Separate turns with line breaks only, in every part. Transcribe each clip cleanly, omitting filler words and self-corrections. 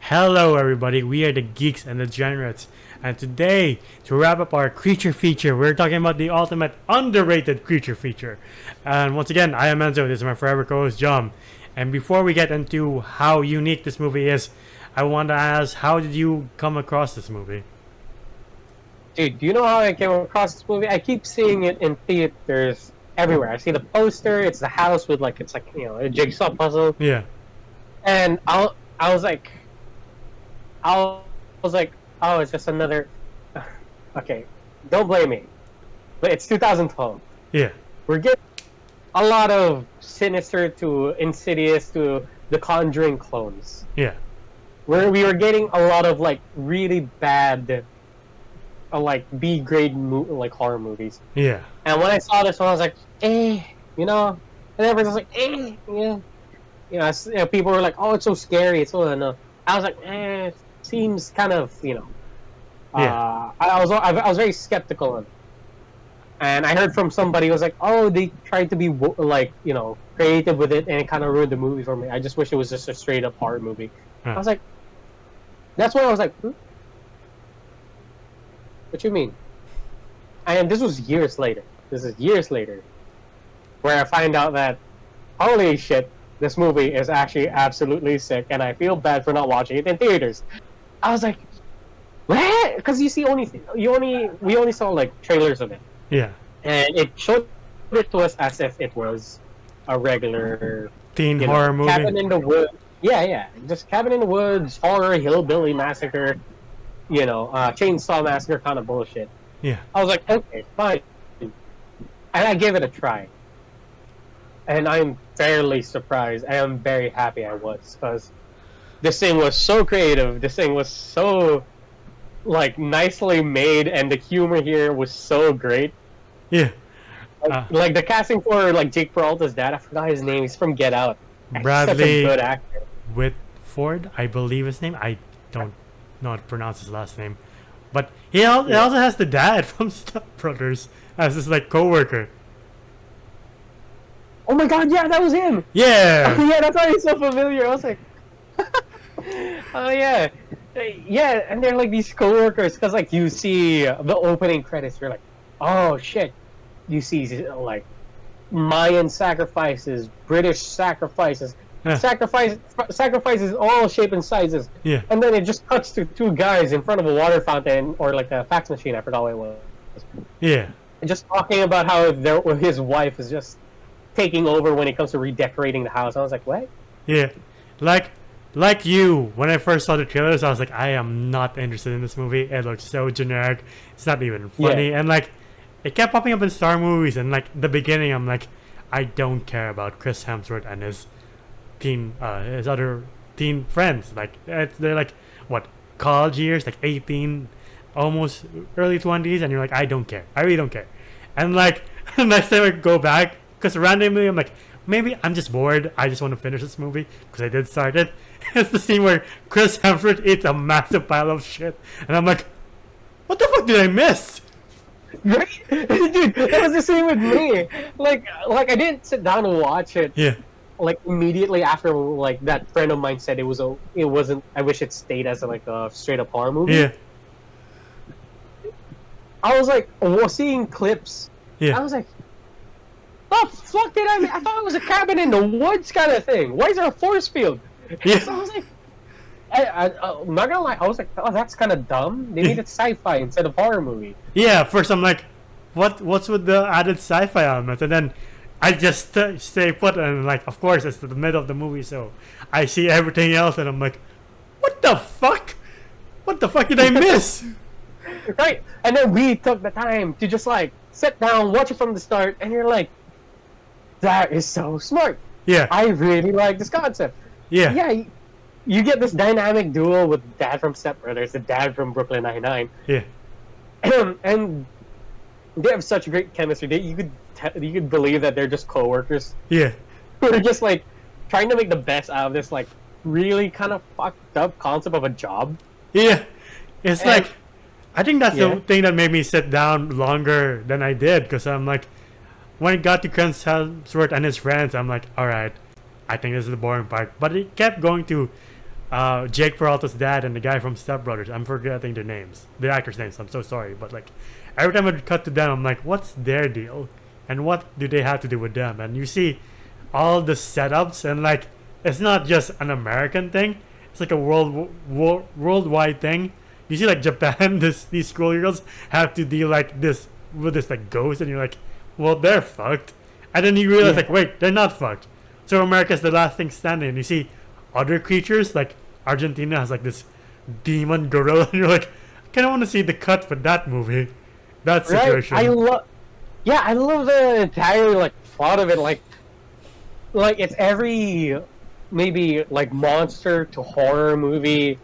Hello everybody, we are the Geeks and the Generates, and today, to wrap up our creature feature, we're talking about the ultimate underrated creature feature. And once again, I am Enzo, this is my forever co-host John. And before we get into how unique this movie is, I want to ask, how did you come across this movie?
Dude, do you know how I came across this movie? I keep seeing it in theaters everywhere. I see the poster, it's the house with a jigsaw puzzle.
Yeah.
And I was like, oh, it's just another. Okay, don't blame me, but it's 2012.
Yeah.
We're getting a lot of Sinister to Insidious to The Conjuring clones.
Yeah.
Where we were getting a lot of really bad, B-grade horror movies.
Yeah.
And when I saw this one, I was like, and everyone's was like, yeah. People were like, oh, it's so scary, it's so no. I was like, seems kind of,
Yeah.
I was very skeptical of it. And I heard from somebody who was like, oh, they tried to be creative with it, and it kind of ruined the movie for me. I just wish it was just a straight up horror movie. I was like, that's why I was like, what you mean? And this was years later. This is years later, where I find out that, holy shit, this movie is actually absolutely sick, and I feel bad for not watching it in theaters. I was like, what? Because we only saw trailers of it.
Yeah.
And it showed it to us as if it was a regular
Teen horror movie.
Cabin in the Woods. Yeah. Just Cabin in the Woods, horror, hillbilly massacre, chainsaw massacre kind of bullshit.
Yeah.
I was like, okay, fine. And I gave it a try. And I'm fairly surprised. I am very happy I was, because this thing was so creative. This thing was so, nicely made, and the humor here was so great.
Yeah.
The casting for, Jake Peralta's dad, I forgot his name. He's from Get Out.
Bradley
Such a good actor.
Whitford, I believe his name. I don't know how to pronounce his last name. But he also has the dad from Step Brothers as his, co-worker.
Oh my god, yeah, that was him!
Yeah!
Yeah, that's why he's so familiar. I was like, oh yeah. Yeah, and they're these co-workers, because you see the opening credits, you're like, oh shit. You see Mayan sacrifices, British sacrifices, sacrifices all shape and sizes.
Yeah.
And then it just cuts to two guys in front of a water fountain or a fax machine, I forgot what it was.
Yeah.
And just talking about how his wife is just taking over when it comes to redecorating the house. I was like, what?
Yeah. Like you, when I first saw the trailers, I was like, I am not interested in this movie. It looks so generic. It's not even funny.
Yeah.
And it kept popping up in Star movies, and the beginning, I'm like, I don't care about Chris Hemsworth and his other teen friends. They're what, college years, 18, almost early 20s, and you're like, I don't care. I really don't care. And next time I go back, because randomly I'm like, maybe I'm just bored. I just want to finish this movie because I did start it. It's the scene where Chris Hemsworth eats a massive pile of shit, and I'm like, what the fuck did I miss?
Right? Dude, that was the same with me. I didn't sit down and watch it.
Yeah.
Immediately after, that friend of mine said it wasn't. I wish it stayed as a straight up horror movie.
Yeah.
I was seeing clips.
Yeah.
I was like, the fuck did I thought it was a cabin in the woods kind of thing. Why is there a force field?
Yeah.
So I was like, I'm not gonna lie, I was like, oh, that's kind of dumb. They needed sci-fi instead of horror movie.
Yeah, first I'm like, what's with the added sci-fi element? And then I just stay put, and of course it's the middle of the movie, so I see everything else, and I'm like, what the fuck? What the fuck did I miss?
Right, and then we took the time to just sit down, watch it from the start, and you're like, that is so smart.
Yeah.
I really like this concept.
Yeah.
Yeah, you get this dynamic duo with dad from Step Brothers, the dad from Brooklyn Nine-Nine.
Yeah.
And they have such great chemistry. You could believe that they're just co-workers.
Yeah.
Who are just trying to make the best out of this really kind of fucked up concept of a job.
Yeah. It's I think that's
Yeah.
the thing that made me sit down longer than I did, because I'm like, when it got to Chris Hemsworth and his friends, I'm like, alright, I think this is the boring part. But it kept going to Jake Peralta's dad and the guy from Step Brothers. I'm forgetting their names, the actors' names. I'm so sorry, but like every time I would cut to them, I'm like, what's their deal, and what do they have to do with them? And you see all the setups, and like it's not just an American thing; it's like a worldwide thing. You see, like Japan, these schoolgirls have to deal like this with this like ghost, and you're like, well, they're fucked. And then you realize like, wait, they're not fucked. So America's the last thing standing, and you see other creatures like Argentina has like this demon gorilla, and you're like, I kind of want to see the cut for that movie, that situation.
Right? I love the entire like plot of it. Like it's every maybe like monster to horror movie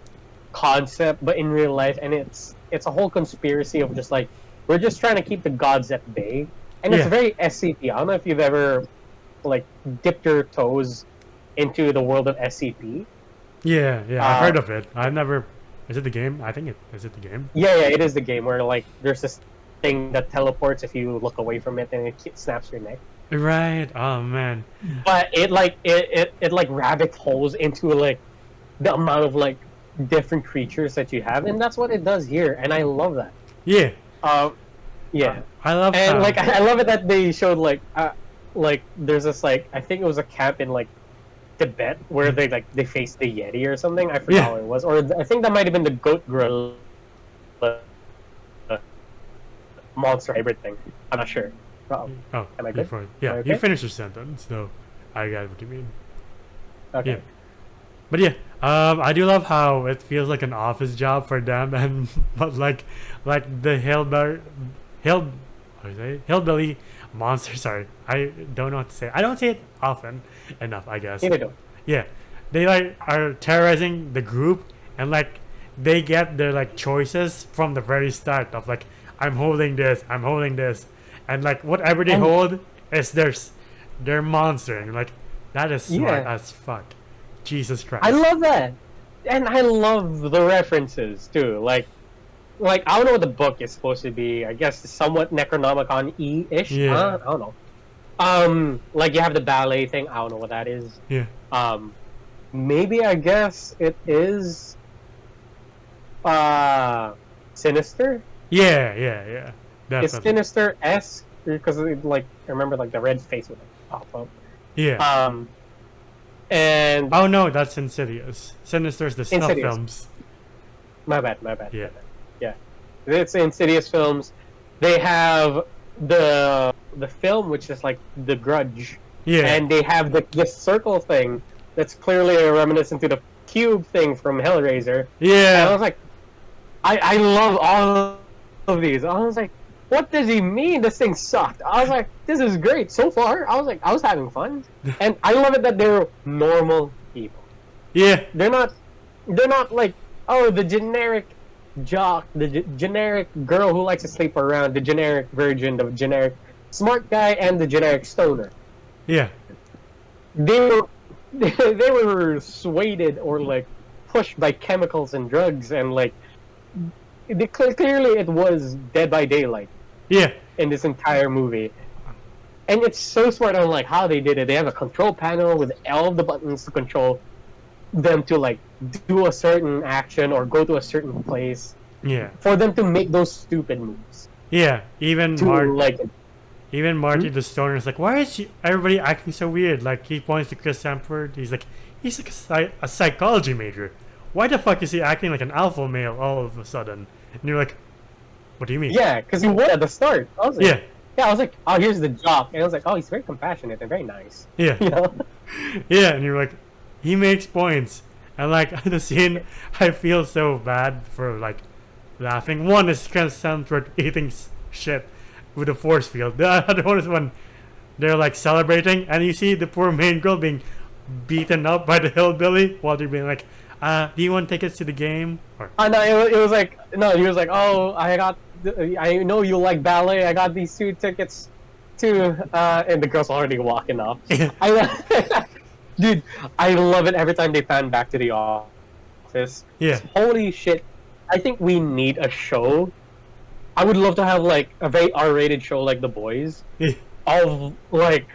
concept, but in real life, and it's a whole conspiracy of just like we're just trying to keep the gods at bay, and it's very SCP. I don't know if you've ever like dipped your toes into the world of SCP.
Yeah, I've heard of it. I've never. Is it the game? I think it is. It the game?
Yeah, it is the game where like there's this thing that teleports if you look away from it, and it snaps your neck.
Right. Oh man.
But it like it like rabbit holes into like the amount of like different creatures that you have, and that's what it does here, and I love that.
Yeah.
Yeah.
I love.
And like I love it that they showed like there's this like I think it was a camp in like Tibet where they faced the Yeti or something. I forgot what it was, or I think that might have been the goat gorilla monster hybrid thing. I'm not sure.
Oh,
am I good?
Yeah,
okay?
You finished your sentence, so I got what you mean.
Okay.
Yeah. But yeah, I do love how it feels like an office job for them, and but like the hillbilly monster. Sorry, I don't know what to say. I don't say it often enough, I guess.
Yeah, they do.
Yeah, they like are terrorizing the group, and like they get their like choices from the very start of like I'm holding this, and like whatever they hold is their monster, and like that is smart as fuck. Jesus Christ.
I love that, and I love the references too. Like I don't know what the book is supposed to be. I guess somewhat Necronomicon-ish.
Yeah.
I don't know. Like you have the ballet thing. I don't know what that is.
Yeah.
Maybe I guess it is. Sinister.
Yeah. Definitely.
It's Sinister-esque because it, like I remember like the red face would like, pop up.
Yeah.
And
oh no, that's Insidious. Sinister's the snuff
Insidious.
films.
My bad.
Yeah.
Yeah. It's Insidious films. They have the film which is like The Grudge.
Yeah.
And they have this circle thing that's clearly a reminiscent to the cube thing from Hellraiser.
Yeah.
And I was like, I love all of these. I was like, what does he mean? This thing sucked. I was like, this is great so far. I was having fun, and I love it that they're normal people.
Yeah.
They're not like the generic jock, the generic girl who likes to sleep around, the generic virgin, the generic smart guy, and the generic stoner.
Yeah.
They were swayed or like pushed by chemicals and drugs, and like clearly it was Dead by Daylight.
Yeah.
In this entire movie. And it's so smart on like how they did it. They have a control panel with all of the buttons to control them to like do a certain action or go to a certain place.
Yeah.
For them to make those stupid moves.
Yeah. Even Marty the stoner is like, why is everybody acting so weird? Like he points to Chris Hemsworth. He's like a psychology major. Why the fuck is he acting like an alpha male all of a sudden? And you're like, what do you mean?
Yeah, because he was at the start. I was like,
yeah,
I was like, oh, here's the jock. And I was like, oh, he's very compassionate and very nice.
Yeah.
You know?
Yeah, and you're like, he makes points. And like the scene, I feel so bad for like laughing. One is Chris Hemsworth eating shit with a force field. The other one is when they're like celebrating, and you see the poor main girl being beaten up by the hillbilly while they're being like, do you want tickets to the game? Or
no, it was like, no, he was like, oh, I know you like ballet. I got these 2 tickets too, and the girl's already walking off. Dude, I love it every time they pan back to the office.
Yeah.
Holy shit! I think we need a show. I would love to have like a very R-rated show like The Boys, of like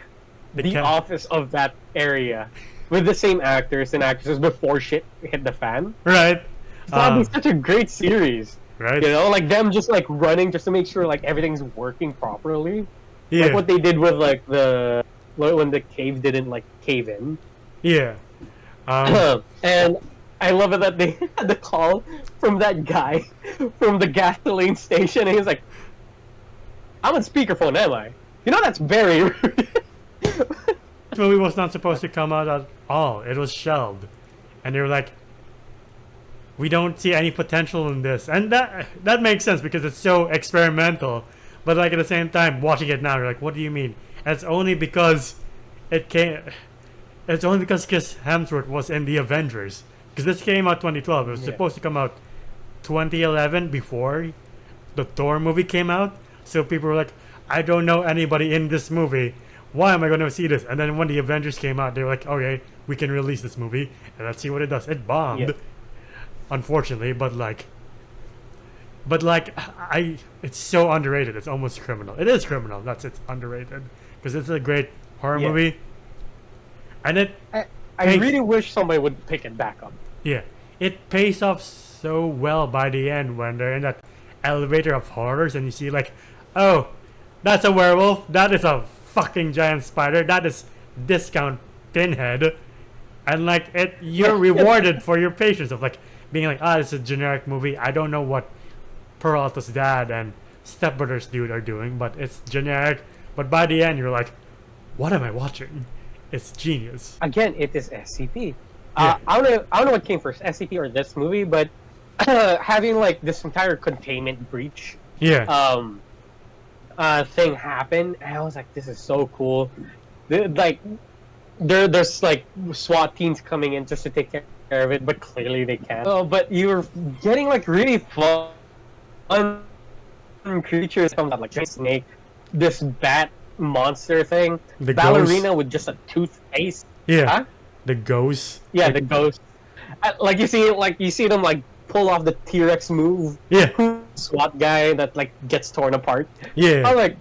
the office of that area. with the same actors and actresses before shit hit the fan.
Right.
That'd be such a great series.
Right.
You know, like them just like running just to make sure like everything's working properly.
Yeah.
Like what they did with like when the cave didn't like cave in.
Yeah.
And I love it that they had the call from that guy from the gasoline station, and he was like, "I'm on speakerphone, am I? You know that's very rude."
This movie was not supposed to come out at all. It was shelved, and they were like, "We don't see any potential in this," and that makes sense because it's so experimental. But like at the same time, watching it now, you're like, "What do you mean?" And it's only because it came. It's only because Chris Hemsworth was in the Avengers. Because this came out 2012. It was supposed to come out 2011 before the Thor movie came out. So people were like, I don't know anybody in this movie. Why am I going to see this? And then when the Avengers came out, they were like, okay, we can release this movie and let's see what it does. It bombed, unfortunately, but it's so underrated. It's almost criminal. It is criminal. It's underrated because it's a great horror movie. And
I really wish somebody would pick it back up.
Yeah, it pays off so well by the end when they're in that elevator of horrors and you see like, oh, that's a werewolf. That is a fucking giant spider. That is discount Pinhead. And like you're rewarded for your patience of like being like, it's a generic movie. I don't know what Peralta's dad and Step Brothers dude are doing, but it's generic. But by the end, you're like, what am I watching? It's genius.
Again, it is SCP. I don't know what came first, SCP or this movie, but having like this entire containment breach thing happen, and I was like, this is so cool. There's like SWAT teams coming in just to take care of it, but clearly they can't. Oh, but you're getting like really fun creatures from like giant snake, this bat monster thing,
the
ballerina
ghost
with just a toothpaste.
The ghost.
Yeah, the ghost. Like you see them like pull off the T-Rex move. SWAT guy that like gets torn apart. I'm like,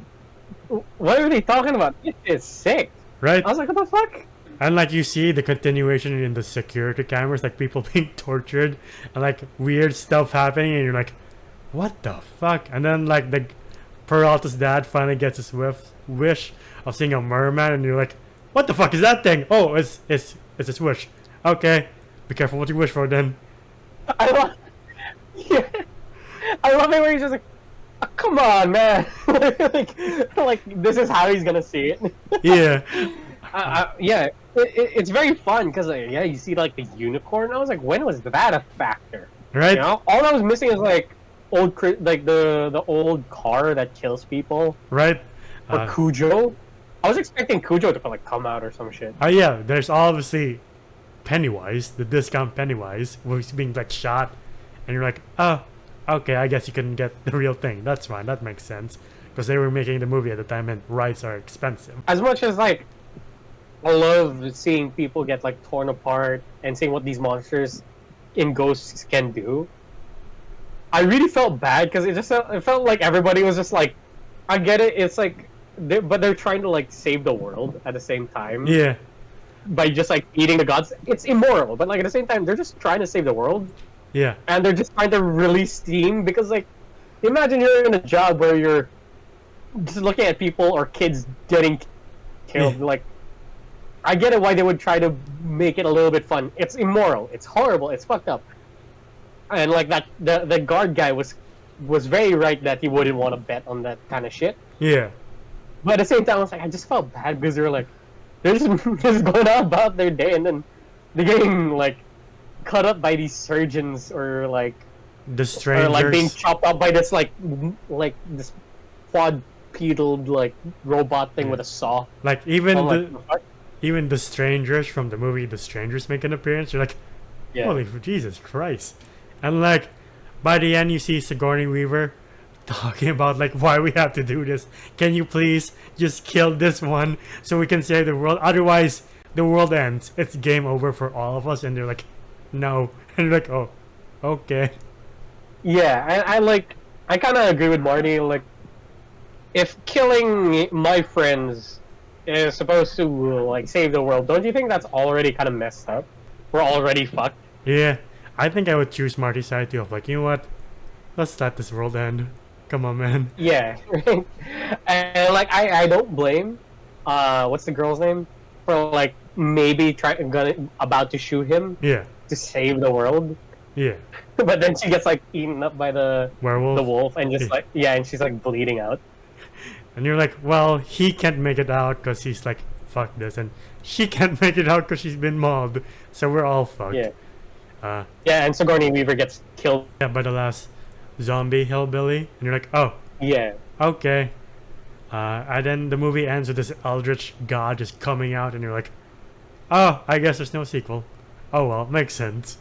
what are they talking about? It is sick.
Right.
I was like, what the fuck?
And like you see the continuation in the security cameras, like people being tortured and like weird stuff happening, and you're like, what the fuck? And then like the Peralta's dad finally gets his wish of seeing a merman, and you're like, what the fuck is that thing? Oh, it's his wish. Okay, be careful what you wish for then.
I love it where he's just like, oh, come on, man. like this is how he's gonna see it. It's very fun because you see like the unicorn. I was like, when was that a factor?
Right.
You know, all I was missing is like the old car that kills people.
Right.
Or Cujo. I was expecting Cujo to like come out or some shit.
There's obviously Pennywise, the discount Pennywise, who's being like shot, and you're like, oh, okay, I guess you couldn't get the real thing. That's fine, that makes sense, because they were making the movie at the time and rights are expensive.
As much as like I love seeing people get like torn apart and seeing what these monsters in Ghosts can do, I really felt bad because it felt like everybody was just like, I get it, it's like, but they're trying to like save the world at the same time.
Yeah.
By just like eating the gods. It's immoral, but like at the same time, they're just trying to save the world.
Yeah.
And they're just trying to release steam because like, imagine you're in a job where you're just looking at people or kids getting killed. Like, I get it why they would try to make it a little bit fun. It's immoral. It's horrible. It's fucked up. And like that, the guard guy was very right that he wouldn't want to bet on that kind of shit.
Yeah.
But at the same time, I was like, I just felt bad because they're like, they're just going on about their day, and then they're getting like cut up by these surgeons or like
the strangers,
or like being chopped up by this like this quadrupedal like robot thing with a saw.
Like even the strangers from the movie The Strangers make an appearance. You're like, holy Jesus Christ! And like by the end, you see Sigourney Weaver talking about like why we have to do this. Can you please just kill this one so we can save the world? Otherwise, the world ends. It's game over for all of us. And they're like, no. And they're like, oh, okay.
Yeah, I kind of agree with Marty. Like, if killing my friends is supposed to like save the world, don't you think that's already kind of messed up? We're already fucked.
Yeah, I think I would choose Marty's side too. Of like, you know what? Let's let this world end. Come on, man.
Yeah, right. And like I don't blame what's the girl's name for like maybe about to shoot him
Yeah,
to save the world,
yeah.
but then she gets like eaten up by the
Werewolf.
wolf and just like yeah, and she's like bleeding out.
And you're like, well, he can't make it out because he's like, fuck this, and she can't make it out because she's been mobbed. So we're all fucked.
Yeah,
Uh,
yeah, and Sigourney Weaver gets killed.
yeah, by the last zombie hillbilly, and you're like, oh,
Yeah,
okay. And then the movie ends with this eldritch god just coming out, and you're like, oh, I guess there's no sequel. Oh well, makes sense.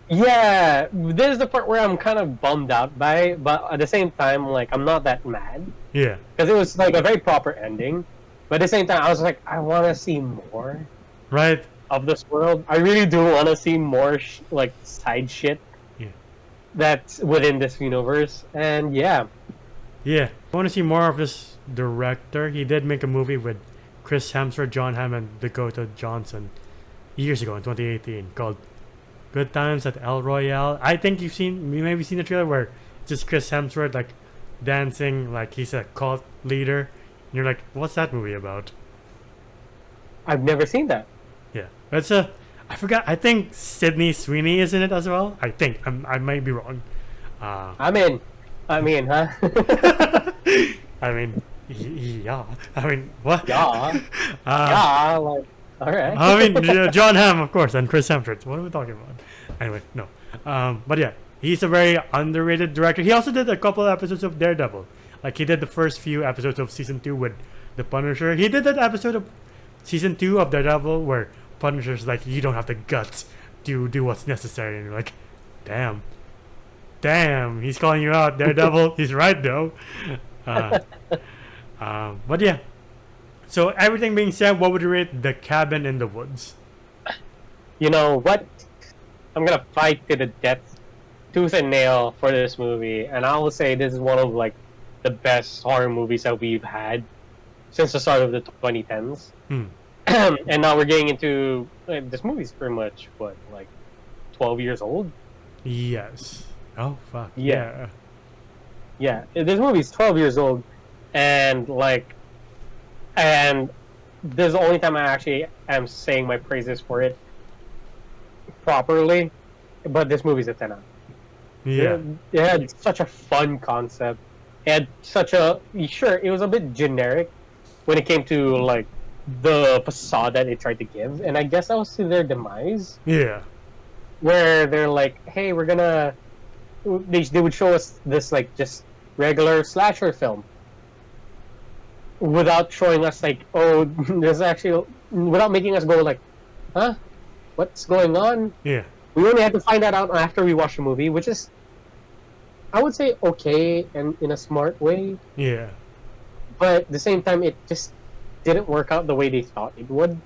yeah. This is the part where I'm kind of bummed out by, but at the same time, like I'm not that mad
Yeah,
because it was like a very proper ending. But at the same time, I was like, I want to see more
right?
of this world. I really do want to see more like side shit
Yeah.
that's within this universe. And yeah,
Yeah. I want to see more of this director. He did make a movie with Chris Hemsworth, John Hamm, and Dakota Johnson years ago in 2018 called Good Times at El Royale. I think you maybe seen the trailer where it's just Chris Hemsworth like dancing like he's a cult leader. And you're like, what's that movie about?
I've never seen that.
Yeah. I forgot. I think Sydney Sweeney is in it as well. I think. I might be wrong.
I'm in. Huh?
I mean, yeah. I mean, what?
Yeah. Yeah. Like, all right.
I mean, yeah, John Hamm, of course, and Chris Hemsworth. What are we talking about? Anyway, no. But yeah, he's a very underrated director. He also did a couple episodes of Daredevil. Like, he did the first few episodes of season 2 with The Punisher. He did that episode of season 2 of Daredevil where Punisher's like, you don't have the guts to do what's necessary. And you're like, damn. Damn, he's calling you out, Daredevil. He's right, though. But yeah. So, everything being said, what would you rate The Cabin in the Woods?
You know what? I'm gonna fight to the death, tooth and nail for this movie, and I will say this is one of like the best horror movies that we've had since the start of the 2010s. And now we're getting into this movie's pretty much what, like 12 years old.
Yes. Oh fuck.
Yeah. Yeah, this movie's 12 years old, and this is the only time I actually am saying my praises for it properly. But this movie's a 10 out.
Yeah.
It had such a fun concept. It had such a sure. It was a bit generic when it came to like the facade that it tried to give, and I guess that was to their demise.
Yeah.
Where they're like, "Hey, we're gonna." They would show us this like just regular slasher film without showing us like, oh, there's actually without making us go like, huh, what's going on?
Yeah.
We only had to find that out after we watched the movie, which is, I would say, okay and in a smart way.
Yeah.
But at the same time, it just didn't work out the way they thought it would.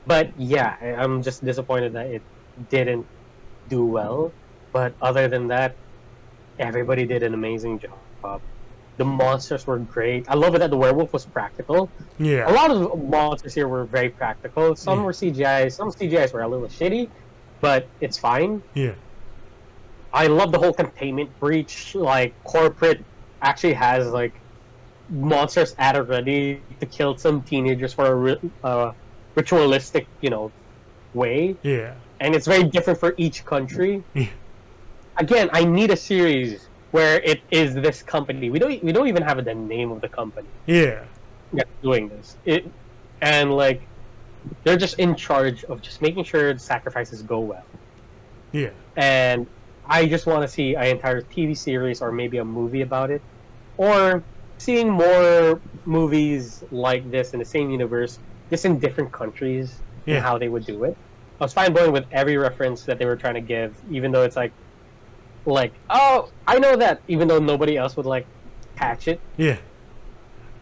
But yeah, I'm just disappointed that it didn't do well. But other than that, everybody did an amazing job. The monsters were great. I love it that the werewolf was practical.
Yeah.
A lot of monsters here were very practical. Some were CGI. Some CGIs were a little shitty, but it's fine.
Yeah.
I love the whole containment breach. Like, corporate actually has like monsters at it ready to kill some teenagers for a ritualistic, way.
Yeah.
And it's very different for each country.
Yeah.
Again, I need a series where it is this company. We don't even have the name of the company
Yeah.
that's doing this. And like they're just in charge of just making sure the sacrifices go well.
Yeah.
And I just want to see an entire TV series or maybe a movie about it, or seeing more movies like this in the same universe, just in different countries and how they would do it. I was fine going with every reference that they were trying to give, even though it's like, oh, I know that, even though nobody else would like catch it.
Yeah.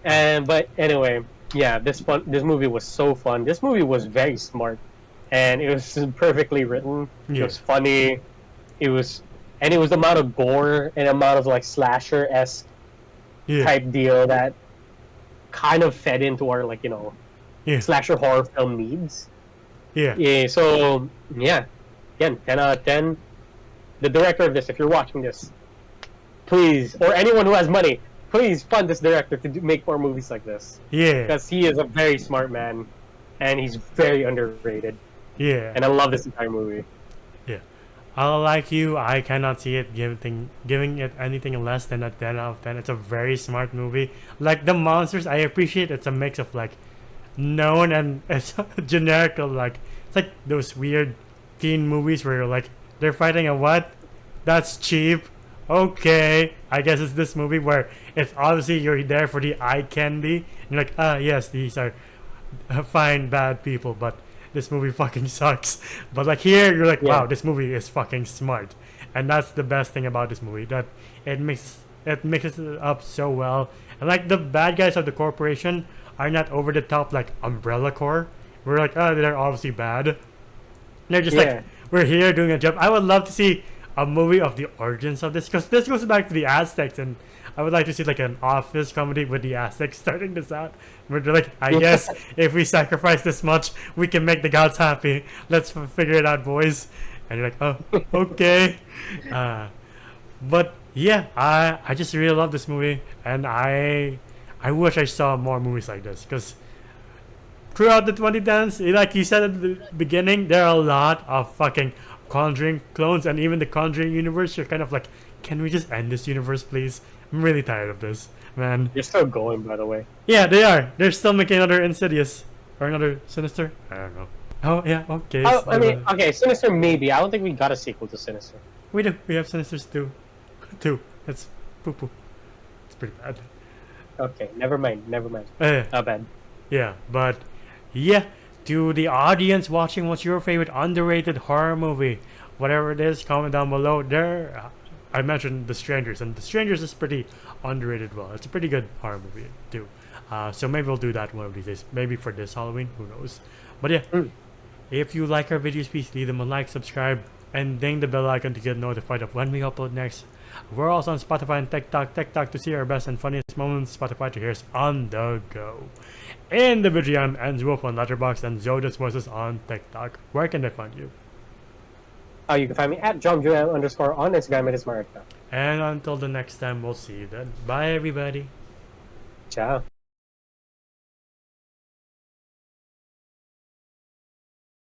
But anyway, yeah, this movie was so fun. This movie was very smart, and it was perfectly written. It was funny. It was the amount of gore and amount of like slasher-esque type deal that kind of fed into our like
Yeah.
slasher horror film needs.
Yeah.
Yeah. So yeah, again, 10 out of 10. The director of this, if you're watching this, please, or anyone who has money, please fund this director to make more movies like this.
Yeah.
Because he is a very smart man, and he's very underrated.
Yeah.
And I love this entire movie.
Yeah. Like you, I cannot see it giving it anything less than a 10 out of 10. It's a very smart movie. Like the monsters, I appreciate it's a mix of like known and it's generic. Like it's like those weird teen movies where you're like they're fighting a what? That's cheap. Okay, I guess it's this movie where it's obviously you're there for the eye candy. And you're like, yes, these are fine bad people, but this movie fucking sucks. But like here, you're like, wow, this movie is fucking smart, and that's the best thing about this movie, that it mixes it up so well. And like the bad guys of the corporation are not over the top like Umbrella Corps. We're like, they're obviously bad. They're just like, we're here doing a job. I would love to see a movie of the origins of this, because this goes back to the Aztecs, and I would like to see like an office comedy with the Aztecs starting this out, where they're like, I guess if we sacrifice this much, we can make the gods happy. Let's figure it out, boys. And you're like, oh, okay. But yeah, I just really love this movie, and I wish I saw more movies like this, because throughout the 2010s, like you said at the beginning, there are a lot of fucking Conjuring clones, and even the Conjuring universe. You're kind of like, can we just end this universe, please? I'm really tired of this, man.
They're still going, by the way.
Yeah, they are. They're still making another Insidious or another Sinister. I don't know. Oh yeah, okay.
Oh, I mean, okay, Sinister maybe. I don't think we got a sequel to Sinister.
We do. We have Sinisters 2. 2. It's poo-poo. It's pretty bad.
Okay, never mind. Not bad.
Yeah, but yeah. To the audience watching, what's your favorite underrated horror movie? Whatever it is, comment down below. There, I mentioned The Strangers, and The Strangers is pretty underrated. Well, it's a pretty good horror movie too. So maybe we'll do that one of these days. Maybe for this Halloween, who knows? But yeah, if you like our videos, please leave them a like, subscribe, and ding the bell icon to get notified of when we upload next. We're also on Spotify and TikTok to see our best and funniest moments. Spotify to hear us on the go. And the video ends Wolf on Letterboxd and Zoda's Voices on TikTok. Where can they find you?
You can find me at JohnJoel_ on Instagram. It is my account.
And until the next time, we'll see you then. Bye, everybody.
Ciao.